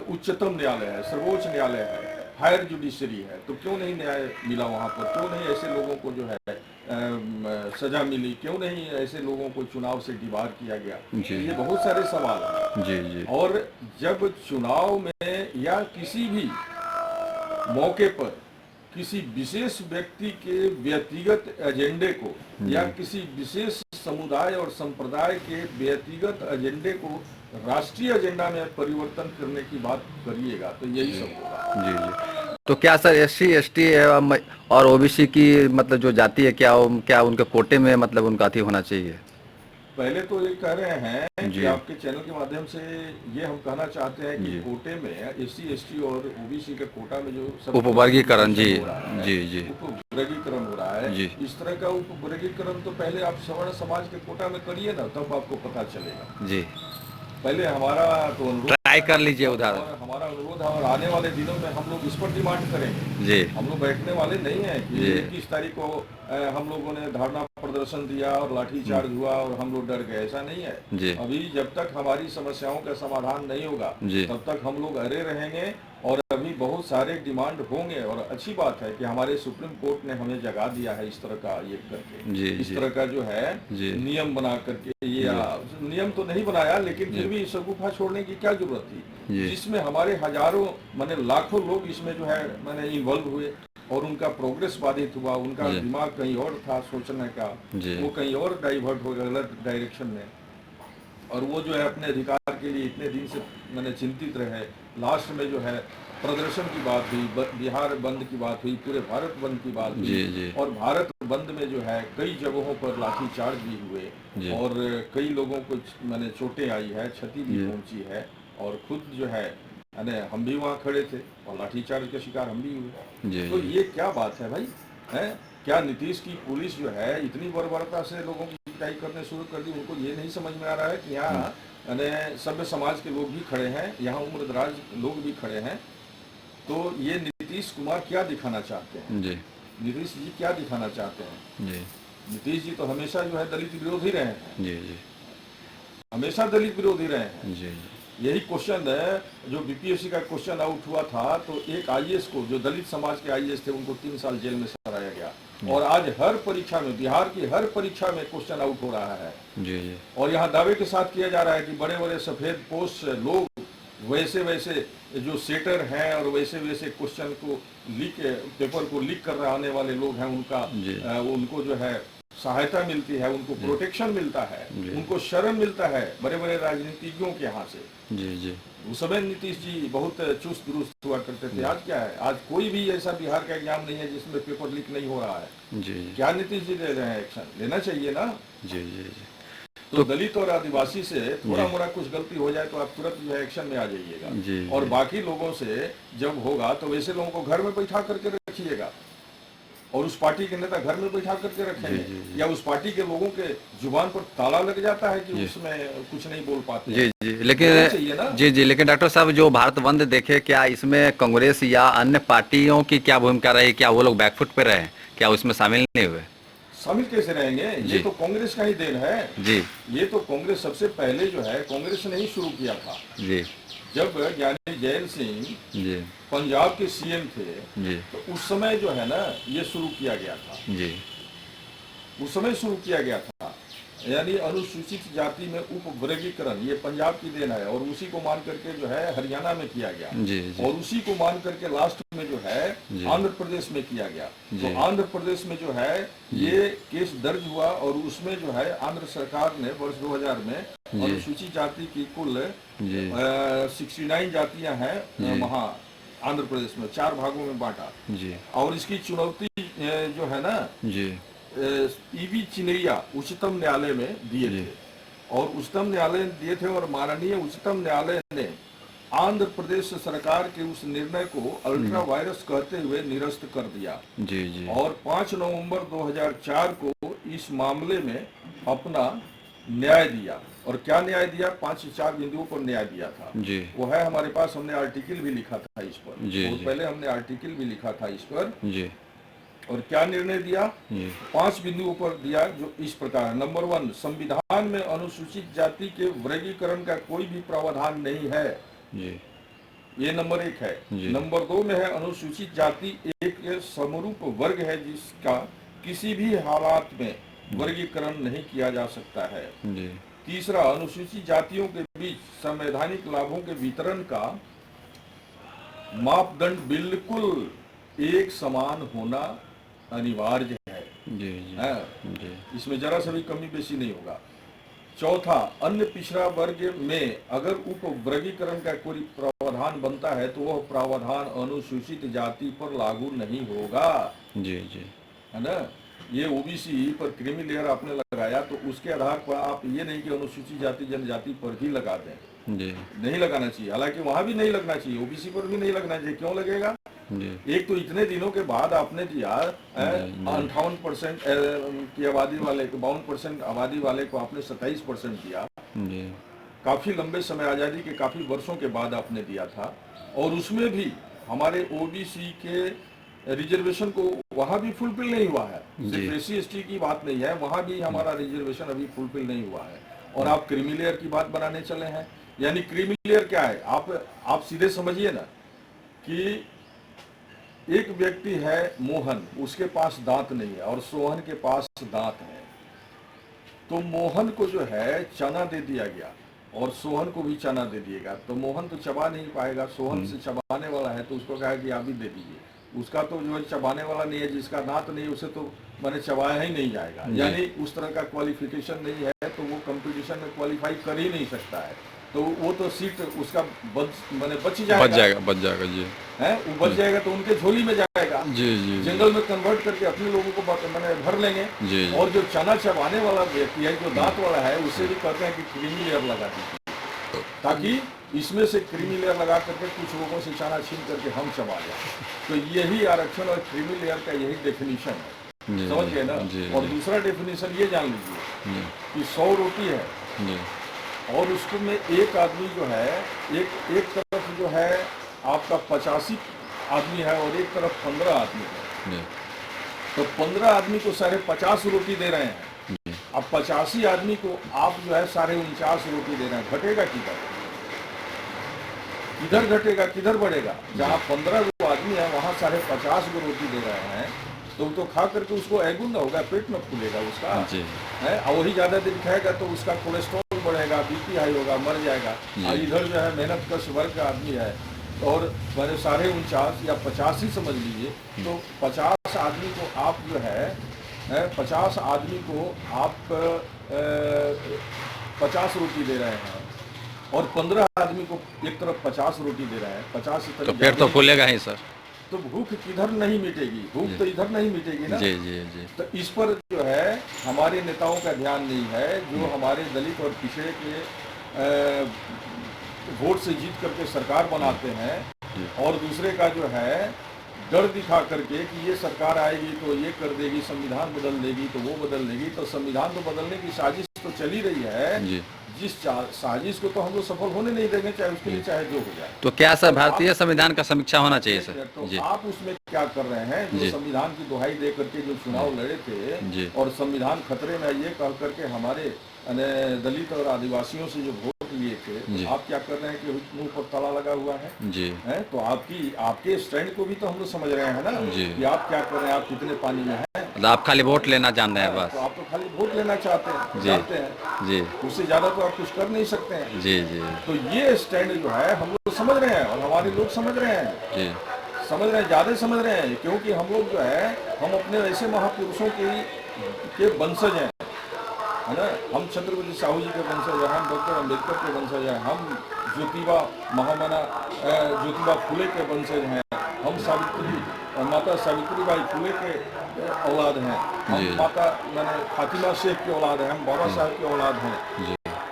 Speaker 2: उच्चतम न्यायालय है, सर्वोच्च न्यायालय है। हायर जुडिशरी है, तो क्यों नहीं न्याय मिला वहाँ पर? क्यों नहीं ऐसे लोगों को जो है सजा मिली? क्यों नहीं ऐसे लोगों को चुनाव से डिबार किया गया?
Speaker 1: जी
Speaker 2: तो ये बहुत सारे सवाल हैं।
Speaker 1: जी जी
Speaker 2: और जब चुनाव में या किसी भी मौके पर किसी विशेष व्यक्ति के व्यक्तिगत एजेंडे को या किसी विशेष समुदाय और संप्रदाय के व्यक्तिगत एजेंडे को राष्ट्रीय एजेंडा में परिवर्तन करने की बात करिएगा तो यही सब होगा।
Speaker 1: जी जी। तो क्या सर SC ST और OBC की मतलब जो जाति है, क्या उनके कोटे में मतलब उनका अति होना चाहिए?
Speaker 2: पहले तो ये कह रहे हैं कि
Speaker 1: जी
Speaker 2: आपके चैनल के माध्यम से ये हम कहना चाहते हैं कि
Speaker 1: जी।
Speaker 2: कोटे में SC ST और OBC के कोटा में जो सब
Speaker 1: उपवर्गीकरण, जी
Speaker 2: हो रहा है,
Speaker 1: जी जी
Speaker 2: उपवर्गीकरण हो रहा है,
Speaker 1: जी
Speaker 2: इस तरह का उपवर्गीकरण तो पहले आप सवर्ण समाज के कोटा में करिए ना, तब आपको पता चलेगा।
Speaker 1: जी।
Speaker 2: पहले हमारा तो अनुरोध
Speaker 1: ट्राई कर लीजिए उधर।
Speaker 2: और हमारा अनुरोध है, और आने वाले दिनों में हम लोग इस पर डिमांड करेंगे।
Speaker 1: जी
Speaker 2: हम लोग बैठने वाले नहीं हैं कि
Speaker 1: जी
Speaker 2: 21 तारीख को हम लोगों ने धरना प्रदर्शन दिया और लाठीचार्ज हुआ और हम लोग डर गए, ऐसा नहीं है।
Speaker 1: जी
Speaker 2: अभी जब तक हमारी समस्याओं का समाधान नहीं होगा
Speaker 1: जी
Speaker 2: तब तक हम लोग अड़े रहेंगे, और अभी बहुत सारे डिमांड होंगे। और अच्छी बात है कि हमारे सुप्रीम कोर्ट ने हमें जगा दिया है इस तरह का ये करके,
Speaker 1: जी
Speaker 2: इस
Speaker 1: जी
Speaker 2: तरह का जो है
Speaker 1: जी
Speaker 2: नियम बना करके। ये नियम तो नहीं बनाया, लेकिन फिर भी शगुफा छोड़ने की क्या जरूरत थी,
Speaker 1: जी
Speaker 2: जिसमें हमारे हजारों माने लाखों लोग इसमें जो है माने इन्वॉल्व हुए और उनका प्रोग्रेस बाधित हुआ, उनका
Speaker 1: जी
Speaker 2: दिमाग कहीं और था सोचने का,
Speaker 1: जी
Speaker 2: वो कहीं और डाइवर्ट हो गया गलत डायरेक्शन में, और वो जो है अपने अधिकार के लिए इतने दिन से मैंने चिंतित रहे। लास्ट में जो है प्रदर्शन की बात हुई, बिहार बंद की बात हुई, पूरे भारत बंद की बात
Speaker 1: जी
Speaker 2: हुई,
Speaker 1: जी
Speaker 2: और भारत बंद में जो है कई जगहों पर लाठीचार्ज भी हुए
Speaker 1: जी
Speaker 2: और कई लोगों को मैंने चोटें आई है, क्षति भी
Speaker 1: जी
Speaker 2: पहुंची है, और खुद जो है यानी हम भी वहाँ खड़े थे और लाठीचार्ज के शिकार हम भी हुए।
Speaker 1: जी
Speaker 2: तो
Speaker 1: जी
Speaker 2: ये क्या बात है भाई? है क्या नीतीश की पुलिस जो है इतनी बर्बरता से लोगों की पिटाई करने शुरू कर दी? उनको ये नहीं समझ में आ रहा है कि यहाँ यानी सभ्य समाज के लोग भी खड़े हैं, यहाँ उम्रदराज लोग भी खड़े हैं। तो ये नीतीश कुमार क्या दिखाना चाहते हैं?
Speaker 1: जी
Speaker 2: नीतीश जी क्या दिखाना चाहते हैं?
Speaker 1: जी
Speaker 2: नीतीश जी तो हमेशा जो है दलित विरोधी रहे हैं,
Speaker 1: जी जी
Speaker 2: हमेशा दलित विरोधी रहे हैं।
Speaker 1: जी
Speaker 2: यही क्वेश्चन है जो बीपीएससी का क्वेश्चन आउट हुआ था, तो एक आईएएस को, जो दलित समाज के आईएएस थे, उनको 3 साल जेल में सराया गया, और आज हर परीक्षा में, बिहार की हर परीक्षा में क्वेश्चन आउट हो रहा है।
Speaker 1: जी जी
Speaker 2: और यहाँ दावे के साथ किया जा रहा है कि बड़े बड़े सफेद पोस्ट लोग वैसे वैसे जो सेटर हैं और वैसे वैसे क्वेश्चन को लीक, पेपर को लीक कर आने वाले लोग हैं, उनका
Speaker 1: जी
Speaker 2: उनको जो है सहायता मिलती है, उनको प्रोटेक्शन मिलता है,
Speaker 1: जी
Speaker 2: उनको शरण मिलता है बड़े बड़े राजनीतिज्ञों के यहाँ से।
Speaker 1: जी जी
Speaker 2: उस समय नीतीश जी बहुत चुस्त दुरुस्त हुआ करते थे। आज क्या है? आज कोई भी ऐसा बिहार का एग्जाम नहीं है जिसमें पेपर लीक नहीं हो रहा है।
Speaker 1: जी
Speaker 2: क्या नीतीश जी ले रहे हैं? एक्शन लेना चाहिए ना।
Speaker 1: जी जी जी
Speaker 2: तो दलित और आदिवासी से थोड़ा मोड़ा कुछ गलती हो जाए तो आप तुरंत जो है एक्शन में आ जाइएगा,
Speaker 1: जी
Speaker 2: और
Speaker 1: जी
Speaker 2: बाकी लोगों से जब होगा तो वैसे लोगों को घर में बैठा करके रखिएगा, और उस पार्टी के नेता घर में बैठा करके रखेंगे,
Speaker 1: जी, जी, जी।
Speaker 2: या उस पार्टी के लोगों के जुबान पर ताला लग जाता है कि
Speaker 1: जी।
Speaker 2: उसमें कुछ नहीं बोल पाते
Speaker 1: जी
Speaker 2: हैं।
Speaker 1: जी
Speaker 2: होना
Speaker 1: लेकिन
Speaker 2: चाहिए ना।
Speaker 1: जी जी लेकिन डॉक्टर साहब, जो भारत बंद देखे, क्या इसमें कांग्रेस या अन्य पार्टियों की क्या भूमिका रही? क्या वो लोग बैकफुट पे रहे? क्या उसमें शामिल नहीं हुए?
Speaker 2: शामिल कैसे रहेंगे?
Speaker 1: जी।
Speaker 2: ये तो कांग्रेस का ही देन है।
Speaker 1: जी
Speaker 2: ये तो कांग्रेस सबसे पहले जो है कांग्रेस ने ही शुरू किया था।
Speaker 1: जी
Speaker 2: जब ज्ञानी जैल सिंह
Speaker 1: जी
Speaker 2: पंजाब के सीएम थे,
Speaker 1: जी
Speaker 2: तो उस समय जो है ना ये शुरू किया गया था,
Speaker 1: जी
Speaker 2: उस समय शुरू किया गया था। यानी अनुसूचित जाति में उप वर्गीकरण, ये पंजाब की देन है, और उसी को मान करके जो है हरियाणा में किया गया,
Speaker 1: जी जी
Speaker 2: और उसी को मान करके लास्ट में जो है
Speaker 1: जी।
Speaker 2: आंध्र प्रदेश में किया गया।
Speaker 1: जी।
Speaker 2: तो आंध्र प्रदेश में जो है ये केस दर्ज हुआ, और उसमें जो है आंध्र सरकार ने वर्ष 2000 में
Speaker 1: जी।
Speaker 2: अनुसूचित जाति की कुल
Speaker 1: जी
Speaker 2: 69 जातियां हैं
Speaker 1: जी।
Speaker 2: वहाँ आंध्र प्रदेश में 4 भागों में बांटा,
Speaker 1: जी
Speaker 2: और इसकी चुनौती जो है ना
Speaker 1: जी
Speaker 2: ईवी चिनैया उच्चतम न्यायालय में दिए
Speaker 1: जी।
Speaker 2: थे, और उच्चतम न्यायालय ने दिए थे, और माननीय उच्चतम न्यायालय ने आंध्र प्रदेश सरकार के उस निर्णय को अल्ट्रा वायरस कहते हुए निरस्त कर दिया,
Speaker 1: जी जी
Speaker 2: और 5 नवंबर 2004 को इस मामले में अपना न्याय दिया। और क्या न्याय दिया? 5-4 बिंदुओं पर न्याय दिया था।
Speaker 1: जी
Speaker 2: वो है हमारे पास, हमने आर्टिकल भी लिखा था इस पर,
Speaker 1: जी,
Speaker 2: बहुत
Speaker 1: जी।
Speaker 2: पहले हमने आर्टिकल भी लिखा था इस पर।
Speaker 1: जी
Speaker 2: और क्या निर्णय दिया?
Speaker 1: जी
Speaker 2: 5 बिंदुओं पर दिया, जो इस प्रकार है। नंबर 1, संविधान में अनुसूचित जाति के वर्गीकरण का कोई भी प्रावधान नहीं है।
Speaker 1: जी
Speaker 2: ये नंबर 1 है।
Speaker 1: जी।
Speaker 2: नंबर 2 में है अनुसूचित जाति एक समरूप वर्ग है जिसका किसी भी हालात में वर्गीकरण नहीं किया जा सकता है।
Speaker 1: जी।
Speaker 2: तीसरा, अनुसूचित जातियों के बीच संवैधानिक लाभों के वितरण का मापदंड बिल्कुल एक समान होना अनिवार्य है।
Speaker 1: जी। जी।
Speaker 2: हाँ,
Speaker 1: जी।
Speaker 2: इसमें जरा सा भी कमी बेशी नहीं होगा। चौथा, अन्य पिछड़ा वर्ग में अगर उप वर्गीकरण का कोई प्रावधान बनता है तो वह प्रावधान अनुसूचित जाति पर लागू नहीं होगा।
Speaker 1: जी। जी।
Speaker 2: है ना। ये ओबीसी पर क्रीमी लेयर आपने लगाया तो उसके आधार पर आप ये नहीं कि अनुसूचित जाति जनजाति पर ही लगा दें।
Speaker 1: जी।
Speaker 2: नहीं लगाना चाहिए, हालांकि वहां भी नहीं लगना चाहिए, ओबीसी पर भी नहीं लगना चाहिए। क्यों लगेगा?
Speaker 1: जी।
Speaker 2: एक तो इतने दिनों के बाद आपने दिया
Speaker 1: जी।
Speaker 2: 58% की आबादी वाले को, 52% आबादी वाले को आपने 27% दिया।
Speaker 1: जी।
Speaker 2: काफी लंबे समय, आजादी के काफी वर्षों के बाद आपने दिया था, और उसमें भी हमारे ओबीसी के रिजर्वेशन को वहां भी फुलफिल नहीं हुआ है।
Speaker 1: जी।
Speaker 2: सिर्फ SC/ST की बात नहीं है, वहां भी हमारा रिजर्वेशन अभी फुलफिल नहीं हुआ है। और आप क्रीमी लेयर की बात बनाने चले हैं। यानी क्रीमी लेयर क्या है? आप सीधे समझिए ना कि एक व्यक्ति है मोहन, उसके पास दांत नहीं है और सोहन के पास दांत है। तो मोहन को जो है चना दे दिया गया और सोहन को भी चना दे दिएगा, तो मोहन तो चबा नहीं पाएगा। सोहन से चबाने वाला है तो उसको कहा कि आप भी दे दीजिए। उसका तो जो है चबाने वाला नहीं है, जिसका दांत नहीं है उसे तो मैंने चबाया ही नहीं जाएगा। यानी उस तरह का क्वालिफिकेशन नहीं है, तो वो कंपटीशन में क्वालिफाई कर ही नहीं सकता है। तो वो तो सीट उसका मैंने बच
Speaker 1: बच जाएगा जी।
Speaker 2: है, वो बच जाएगा तो उनके झोली में जाएगा।
Speaker 1: जी। जी।
Speaker 2: जंगल में कन्वर्ट करके अपने लोगों को मैंने भर लेंगे।
Speaker 1: जी।
Speaker 2: और जो चना चबाने वाला व्यक्ति है, जो दांत वाला है, उससे भी कहते हैं कि क्रीमी लेयर लगा दीजिए, ताकि इसमें से क्रीमी लेयर लगा करके कुछ लोगों से चना छीन करके हम चबा जाए। तो यही आरक्षण और क्रीमी लेयर का यही डेफिनेशन है। समझ गए ना। और दूसरा डेफिनेशन ये जान लीजिए कि 100 रोटी है
Speaker 1: जी।
Speaker 2: और उसको में एक आदमी जो है, एक तरफ जो है आपका 85 आदमी है और एक तरफ 15 आदमी है। तो 15 आदमी को 50 रोटी दे रहे हैं। अब 85 आदमी को आप जो है 49 रोटी दे रहे हैं। घटेगा किधर घटेगा, किधर बढ़ेगा? जहाँ 15 आदमी है वहाँ 50 को रोटी दे रहे हैं, तो खा करके उसको एगुन होगा, पेट में फूलेगा उसका है। और वही ज्यादा दिन खाएगा तो उसका कोलेस्ट्रॉल बढ़ेगा, BP हाई होगा, मर जाएगा। और इधर जो है मेहनत कश वर्ग का आदमी है और मैंने 49 या 50 ही समझ लीजिए, तो 50 आदमी को आप जो है 50 आदमी को आप 50 रोटी दे रहे हैं और 15 आदमी को एक तरफ 50 रोटी दे रहे हैं। 50
Speaker 1: तो पेट तो फूलेगा ही सर।
Speaker 2: तो भूख किधर नहीं मिटेगी, भूख तो इधर नहीं मिटेगी ना।
Speaker 1: जी। जी। जी।
Speaker 2: तो इस पर जो है हमारे नेताओं का ध्यान नहीं है, जो हमारे दलित और पिछड़े के वोट से जीत करके सरकार बनाते हैं, और दूसरे का जो है डर दिखा करके कि ये सरकार आएगी तो ये कर देगी, संविधान बदल देगी तो वो बदल देगी। तो संविधान तो बदलने की साजिश तो चली रही है
Speaker 1: जी।
Speaker 2: जिस साजिश को तो हम लोग सफल होने नहीं देंगे, चाहे उसके लिए चाहे जो हो जाए।
Speaker 1: तो क्या सर भारतीय संविधान का समीक्षा होना चाहिए सर?
Speaker 2: तो
Speaker 1: जी।
Speaker 2: आप उसमें क्या कर रहे हैं? जो संविधान की दुहाई दे करके जो चुनाव लड़े थे और संविधान खतरे में ये कह करके हमारे दलित और आदिवासियों से जो वोट लिए थे, तो आप क्या कर रहे हैं कि मुंह पर ताला लगा हुआ है
Speaker 1: जी।
Speaker 2: है? तो आपके स्टैंड को भी तो हम लोग समझ रहे हैं ना कि आप क्या कर रहे हैं, आप कितने पानी में हैं।
Speaker 1: मतलब आप खाली वोट लेना जान रहे हैं बस।
Speaker 2: तो आप तो खाली वोट लेना चाहते हैं, जानते हैं
Speaker 1: जी।
Speaker 2: उससे ज्यादा तो आप कुछ कर नहीं सकते हैं।
Speaker 1: जी। जी।
Speaker 2: तो ये स्टैंड जो है हम लोग समझ रहे हैं और हमारे लोग समझ रहे हैं
Speaker 1: जी।
Speaker 2: समझ रहे हैं, ज्यादा समझ रहे हैं, क्योंकि हम लोग जो है हम अपने ऐसे महापुरुषों के वंशज हैं, है ना। हम छत्रपति साहू जी के वंशज हैं, हम डॉक्टर अम्बेडकर के वंशज हैं, हम ज्योतिबा महामना ज्योतिबा फुले के वंशज हैं, हम माता सावित्रीबाई फुले के औलाद हैं, हम माता फातिमा शेख के औलाद हैं, हम बाबा साहब के औलाद हैं,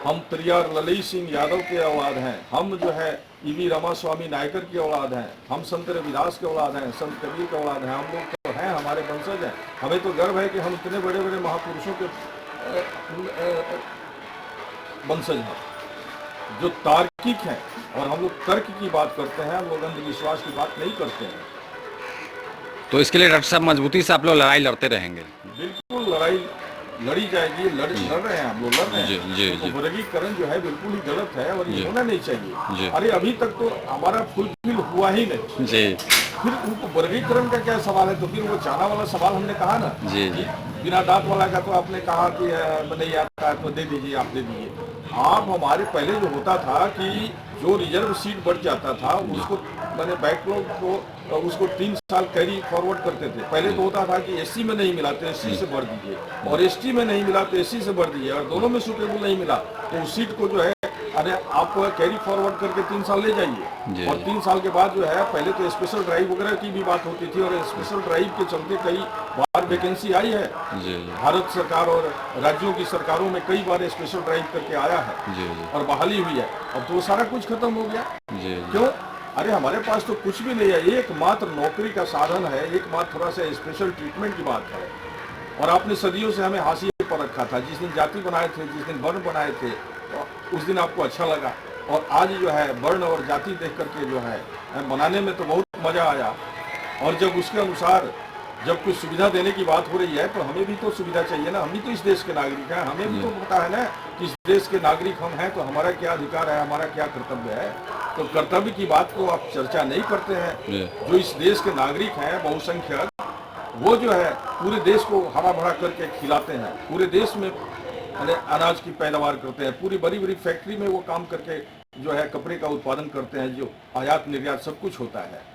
Speaker 2: हम परियार ललई सिंह यादव के औलाद हैं, हम जो है EV रामास्वामी नायकर की औलाद हैं, हम संत रविदास के औलाद हैं, संत कबीर के औलाद हैं। हम लोग तो हैं, हमारे वंशज हैं। हमें तो गर्व है कि हम इतने बड़े बड़े महापुरुषों के वंशज हैं जो तार्किक हैं, और हम लोग तर्क की बात करते हैं, हम लोग अंधविश्वास की बात नहीं करते हैं।
Speaker 1: तो इसके लिए डॉक्टर साहब मजबूती से आप लोग लड़ाई लड़ते रहेंगे?
Speaker 2: बिल्कुल लड़ाई लड़ी जाएगी, लड़ रहे हैं, हम लोग लड़ रहे
Speaker 1: जी
Speaker 2: हैं।
Speaker 1: जी
Speaker 2: तो
Speaker 1: जी
Speaker 2: वर्गीकरण जो है बिल्कुल ही गलत है और ये
Speaker 1: जी
Speaker 2: होना नहीं
Speaker 1: जी
Speaker 2: चाहिए। अरे अभी तक तो हमारा फुलफिल हुआ ही नहीं,
Speaker 1: जी
Speaker 2: फिर उनको वर्गीकरण का क्या सवाल है? तो फिर वो चाना वाला सवाल हमने कहा ना
Speaker 1: जी
Speaker 2: कि
Speaker 1: जी
Speaker 2: बिना दांत वाला का तो आपने कहा कि नहीं आता है तो दे दीजिए, आप दे दीजिए। आप हमारे पहले जो होता था कि जो रिजर्व सीट बढ़ जाता था उसको मैंने बैकलॉग को उसको 3 साल कैरी फॉरवर्ड करते थे। पहले तो होता था कि एससी में नहीं मिला तो एससी से भर दीजिए, और एसटी में नहीं मिला तो एससी से भर दीजिए, और दोनों में सुटेबल नहीं मिला तो उस सीट को जो है अरे आप कैरी फॉरवर्ड करके 3 साल ले जाइए।
Speaker 1: जी
Speaker 2: और 3 साल के बाद जो है पहले तो स्पेशल ड्राइव वगैरह की भी बात होती थी, और स्पेशल ड्राइव के चलते कई बार वैकेंसी आई है।
Speaker 1: जी
Speaker 2: भारत सरकार और राज्यों की सरकारों में कई बार स्पेशल ड्राइव करके आया है
Speaker 1: जी
Speaker 2: और बहाली हुई है। अब तो वो सारा कुछ खत्म हो गया।
Speaker 1: जी
Speaker 2: क्यों? अरे हमारे पास तो कुछ भी नहीं है, एकमात्र नौकरी का साधन है, एकमात्र थोड़ा सा स्पेशल ट्रीटमेंट की बात है। और आपने सदियों से हमें हाशिए पर रखा था। जिस दिन जाति बनाए थे, जिस दिन वर्ण बनाए थे, उस दिन आपको अच्छा लगा, और आज जो है वर्ण और जाति देख करके जो है बनाने में तो बहुत मजा आया। और जब उसके अनुसार जब कुछ सुविधा देने की बात हो रही है तो हमें भी तो सुविधा चाहिए ना। हम भी तो इस देश के नागरिक हैं, हमें भी तो पता है ना कि इस देश के नागरिक हम हैं, तो हमारा क्या अधिकार है, हमारा क्या कर्तव्य है। तो कर्तव्य की बात को आप चर्चा नहीं करते हैं। जो इस देश के नागरिक हैं बहुसंख्यक, वो जो है पूरे देश को हरा भरा करके खिलाते हैं, पूरे देश में अनाज की पैदावार करते हैं, पूरी बड़ी बड़ी फैक्ट्री में वो काम करके जो है कपड़े का उत्पादन करते हैं, जो आयात निर्यात सब कुछ होता है।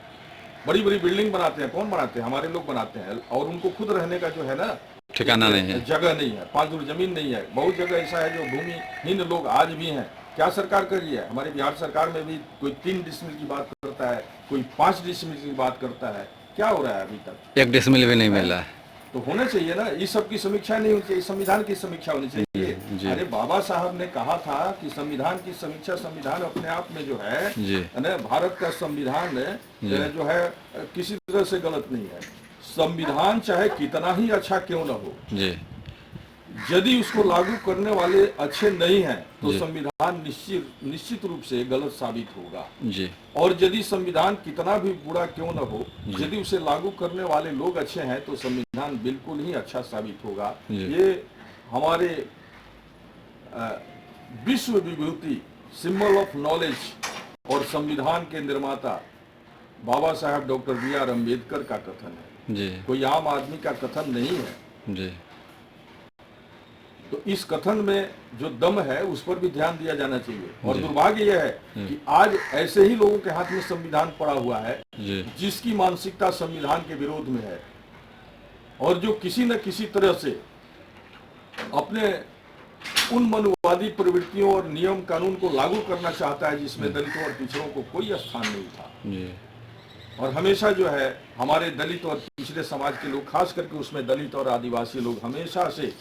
Speaker 2: बड़ी बड़ी बिल्डिंग बनाते हैं, कौन बनाते हैं? हमारे लोग बनाते हैं। और उनको खुद रहने का जो है ना
Speaker 1: ठिकाना नहीं है,
Speaker 2: जगह नहीं है, 5 दूर जमीन नहीं है। बहुत जगह ऐसा है जो भूमिहीन लोग आज भी हैं। क्या सरकार कर रही है? हमारी बिहार सरकार में भी कोई 3 डिसमिल की बात करता है, कोई 5 डिसमिल की बात करता है। क्या हो रहा है अभी तक?
Speaker 1: 1 डिसमिल भी नहीं मिल रहा है।
Speaker 2: तो होना चाहिए ना, इस सब की समीक्षा नहीं होनी चाहिए, संविधान की समीक्षा होनी चाहिए।
Speaker 1: जी।
Speaker 2: अरे बाबा साहब ने कहा था कि संविधान की समीक्षा, संविधान अपने आप में जो है
Speaker 1: जी
Speaker 2: भारत का संविधान जो है किसी तरह से गलत नहीं है। संविधान चाहे कितना ही अच्छा क्यों न हो,
Speaker 1: जी
Speaker 2: यदि उसको लागू करने वाले अच्छे नहीं हैं तो
Speaker 1: जी।
Speaker 2: संविधान निश्चित रूप से गलत साबित होगा।
Speaker 1: जी
Speaker 2: और यदि संविधान कितना भी बुरा क्यों न हो, यदि उसे लागू करने वाले लोग अच्छे हैं तो संविधान बिल्कुल ही अच्छा साबित होगा। ये हमारे विश्व विभूति, सिंबल ऑफ नॉलेज और संविधान के निर्माता बाबा साहब डॉक्टर B.R. अम्बेडकर का कथन है,
Speaker 1: जी
Speaker 2: कोई आम आदमी का कथन नहीं है।
Speaker 1: जी।
Speaker 2: तो इस कथन में जो दम है उस पर भी ध्यान दिया जाना चाहिए। और दुर्भाग्य यह है कि आज ऐसे ही लोगों के हाथ में संविधान पड़ा हुआ है जिसकी मानसिकता संविधान के विरोध में है, और जो किसी न किसी तरह से अपने उन मनुवादी प्रवृत्तियों और नियम कानून को लागू करना चाहता है जिसमें दलितों और पिछड़ों को कोई स्थान नहीं था। और हमेशा जो है हमारे दलित और पिछड़े समाज के लोग, खास करके उसमें दलित और आदिवासी लोग, हमेशा से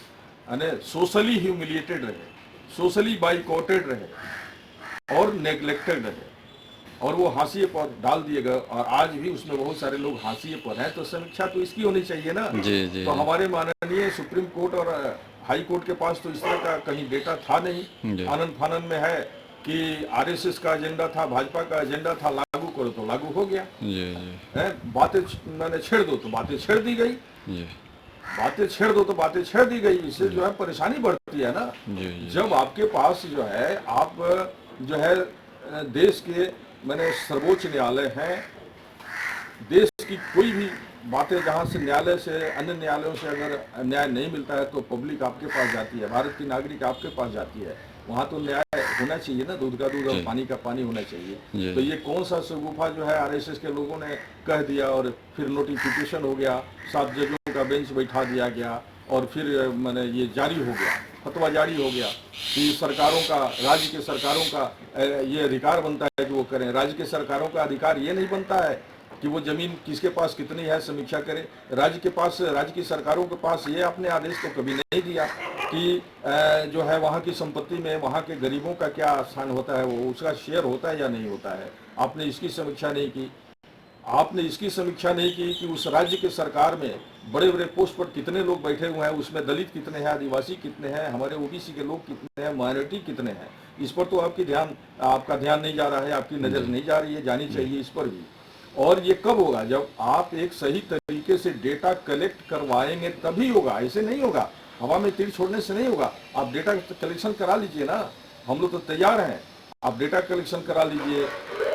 Speaker 2: सोशली ह्यूमिलिएटेड रहे, सोशली बाइकॉटेड रहे और नेग्लेक्टेड रहे, और वो हाशिए पर डाल दिए गए। और आज भी उसमें बहुत सारे लोग हाशिए पर हैं। तो समीक्षा तो इसकी होनी चाहिए ना।
Speaker 1: जी जी।
Speaker 2: तो हमारे माननीय सुप्रीम कोर्ट और हाई कोर्ट के पास तो इस तरह का कहीं डेटा था नहीं। आनंद फानंद में है कि आरएसएस का एजेंडा था, भाजपा का एजेंडा था, लागू करो तो लागू हो गया। बातें मैंने छेड़ दो तो बातें छेड़ दी गई, बातें छेड़ दो तो बातें छेड़ दी गई। इससे जो है परेशानी बढ़ती है ना। जब आपके पास जो है आप जो है देश के सर्वोच्च न्यायालय है, देश की कोई भी बातें जहां से न्यायालय से, अन्य न्यायालयों से अगर न्याय नहीं मिलता है तो पब्लिक आपके पास जाती है, भारत की नागरिक आपके पास जाती है। वहां तो न्याय होना चाहिए ना, दूध का दूध और पानी का पानी होना चाहिए। तो ये कौन सा शगुफा जो है आरएसएस के लोगों ने कह दिया और फिर नोटिफिकेशन हो गया, 7 जजों का बेंच बैठा दिया गया, और फिर ये जारी हो गया, फतवा जारी हो गया कि सरकारों का, राज्य के सरकारों का ये अधिकार बनता है कि वो करें। राज्य के सरकारों का अधिकार ये नहीं बनता है कि वो जमीन किसके पास कितनी है समीक्षा करें। राज्य की सरकारों के पास ये अपने आदेश तो कभी नहीं दिया कि जो है वहाँ की संपत्ति में वहाँ के गरीबों का क्या स्थान होता है, वो उसका शेयर होता है या नहीं होता है। आपने इसकी समीक्षा नहीं की। आपने इसकी समीक्षा नहीं की कि उस राज्य के सरकार में बड़े बड़े पोस्ट पर कितने लोग बैठे हुए हैं, उसमें दलित कितने हैं, आदिवासी कितने हैं, हमारे ओबीसी के लोग कितने हैं, माइनॉरिटी कितने हैं। इस पर तो आपका ध्यान नहीं जा रहा है, आपकी नज़र नहीं जा रही है, जानी चाहिए इस पर भी। और ये कब होगा? जब आप एक सही तरीके से डेटा कलेक्ट करवाएंगे तभी होगा, ऐसे नहीं होगा। हवा में तीर छोड़ने से नहीं होगा। आप डेटा कलेक्शन करा लीजिए ना, हम लोग तो तैयार हैं। आप डेटा कलेक्शन करा लीजिए,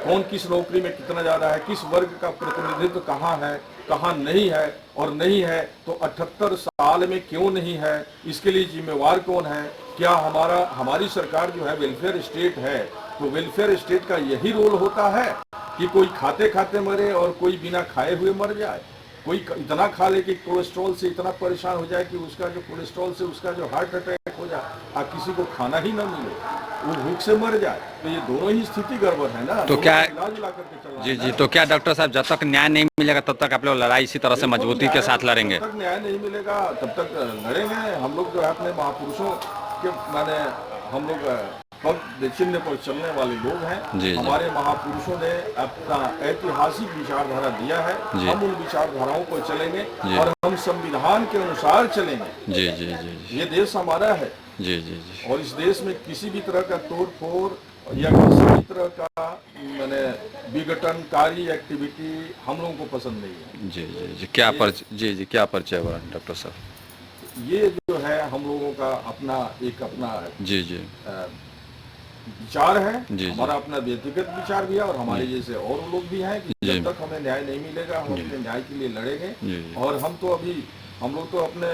Speaker 2: कौन किस नौकरी में कितना ज़्यादा है, किस वर्ग का प्रतिनिधित्व कहाँ है, कहाँ नहीं है, और नहीं है तो 78 साल में क्यों नहीं है, इसके लिए जिम्मेवार कौन है। क्या हमारी सरकार जो है वेलफेयर स्टेट है, तो वेलफेयर स्टेट का यही रोल होता है कि कोई खाते खाते मरे और कोई बिना खाए हुए मर जाए। कोई इतना खा ले कि कोलेस्ट्रॉल से इतना परेशान हो जाए कि उसका जो कोलेस्ट्रॉल से उसका जो हार्ट अटैक हो जाए, और किसी को खाना ही ना मिले, वो भूख से मर जाए। तो ये दोनों ही स्थिति गड़बड़ है ना।
Speaker 1: तो क्या
Speaker 2: इलाज ला करके चलना
Speaker 1: जी
Speaker 2: है
Speaker 1: जी,
Speaker 2: ना।
Speaker 1: तो क्या डॉक्टर साहब जब तक न्याय नहीं मिलेगा तब तक आप लोग लड़ाई इसी तरह से मजबूती के साथ लड़ेंगे?
Speaker 2: जब तक न्याय नहीं मिलेगा तब तक लड़ेंगे। हम लोग जो है अपने महापुरुषों के माने हम लोग पद चिन्ह पर चलने वाले लोग हैं।
Speaker 1: जी,
Speaker 2: हमारे महापुरुषों ने अपना ऐतिहासिक विचारधारा दिया है, हम उन विचारधाराओं पर चलेंगे और हम संविधान के अनुसार चलेंगे।
Speaker 1: जी जी जी जी
Speaker 2: ये देश हमारा है
Speaker 1: जी जी जी
Speaker 2: और इस देश में किसी भी तरह का तोड़ फोड़ या किसी भी तरह का मैंने विघटनकारी एक्टिविटी हम लोगों को पसंद नहीं है।
Speaker 1: जी जी जी क्या परिचय जी जी क्या परिचय हुआ डॉक्टर साहब?
Speaker 2: ये जो है हम लोगों का अपना
Speaker 1: जी जी
Speaker 2: विचार है,
Speaker 1: जी,
Speaker 2: हमारा अपना व्यक्तिगत विचार भी है और हमारे जैसे और लोग भी हैं कि
Speaker 1: जी।
Speaker 2: जब तक हमें न्याय नहीं मिलेगा हम अपने न्याय के लिए लड़ेंगे।
Speaker 1: जी।
Speaker 2: और हम लोग तो अपने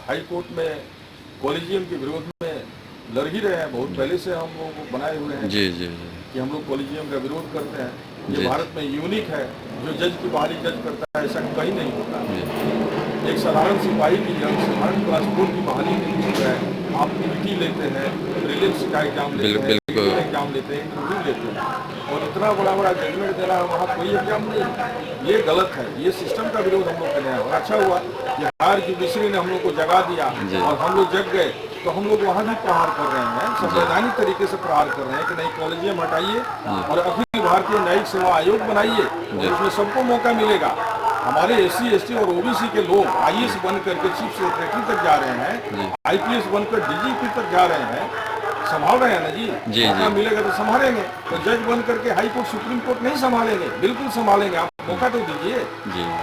Speaker 2: हाई कोर्ट में कॉलेजियम के विरोध में लड़ ही रहे हैं। बहुत पहले से हम लोग को बनाए हुए हैं
Speaker 1: जी जी जी
Speaker 2: कि हम लोग कॉलेजियम का विरोध करते हैं।
Speaker 1: जी।
Speaker 2: ये भारत में यूनिक है, जो जज की बहाली जज करता है ऐसा कहीं नहीं होता।
Speaker 1: जी
Speaker 2: एक साधारण सिपाही की या साधारण क्लास 4 की बहाली के लिए जो है आप पीटी लेते हैं, प्रीलिम्स का एग्जाम लेते हैं,
Speaker 1: बिल्कुल।
Speaker 2: एग्जाम लेते हैं, इंटरव्यू लेते हैं और इतना बड़ा जजमेंट देना है, वहाँ कोई एग्जाम नहीं। ये गलत है, ये सिस्टम का विरोध हम लोग करने हैं। और अच्छा हुआ कि हायर जुडिशरी ने हम लोग को जगा दिया और हम लोग जग गए, तो हम लोग वहाँ भी प्रहार कर रहे हैं, संवैधानिक तरीके से प्रहार कर रहे हैं कि नहीं कॉलेजियम हटाइए और अखिल भारतीय न्यायिक सेवा आयोग बनाइए और उसमें सबको मौका मिलेगा। हमारे SC ST और OBC के लोग IAS बन करके चीफ सेक्रेटरी तक जा रहे हैं, IPS बनकर DGP तक जा रहे हैं, संभाल रहे हैं ना जी। मौका मिलेगा तो संभालेंगे। तो जज बन करके हाई कोर्ट सुप्रीम कोर्ट नहीं संभालेंगे, बिल्कुल संभालेंगे। आप मौका तो दीजिए।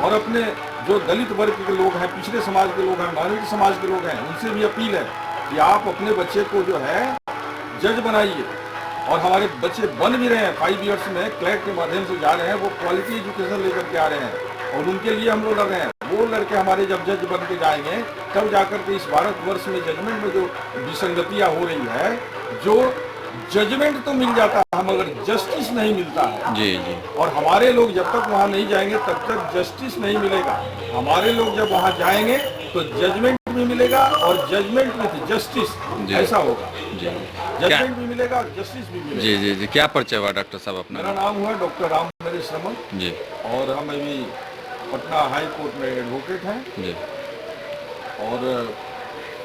Speaker 2: और अपने जो दलित वर्ग के लोग हैं, पिछड़े समाज के लोग हैं, माइनॉरिटी समाज के लोग हैं, उनसे भी अपील है कि आप अपने बच्चे को जो है जज बनाइए। और हमारे बच्चे बन भी रहे हैं, 5 ईयर्स में क्लैट के माध्यम से जा रहे हैं, वो क्वालिटी एजुकेशन लेकर के आ रहे हैं और उनके लिए हम लोग लड़ रहे हैं। वो लड़के हमारे जब जज बन के जाएंगे तब जाकर के इस भारतवर्ष में जजमेंट में जो विसंगतियां हो रही है, जो जजमेंट तो मिल जाता है मगर जस्टिस नहीं मिलता है।
Speaker 1: जी जी
Speaker 2: और हमारे लोग जब तक वहाँ नहीं जाएंगे तब तक जस्टिस नहीं मिलेगा। हमारे लोग जब वहाँ जाएंगे तो जजमेंट भी मिलेगा और जजमेंट विथ जस्टिस ऐसा होगा।
Speaker 1: जी
Speaker 2: जजमेंट भी मिलेगा, जस्टिस भी मिलेगा।
Speaker 1: जी जी जी क्या परिचय हुआ डॉक्टर साहब अपना?
Speaker 2: मेरा नाम हुआ डॉक्टर राम नरेश रमन
Speaker 1: जी
Speaker 2: और हम अभी पटना हाई कोर्ट में एडवोकेट हैं
Speaker 1: जी
Speaker 2: और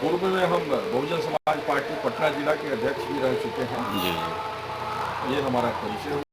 Speaker 2: पूर्व में हम बहुजन समाज पार्टी पटना जिला के अध्यक्ष भी रह चुके हैं।
Speaker 1: जी
Speaker 2: ये हमारा परिचय।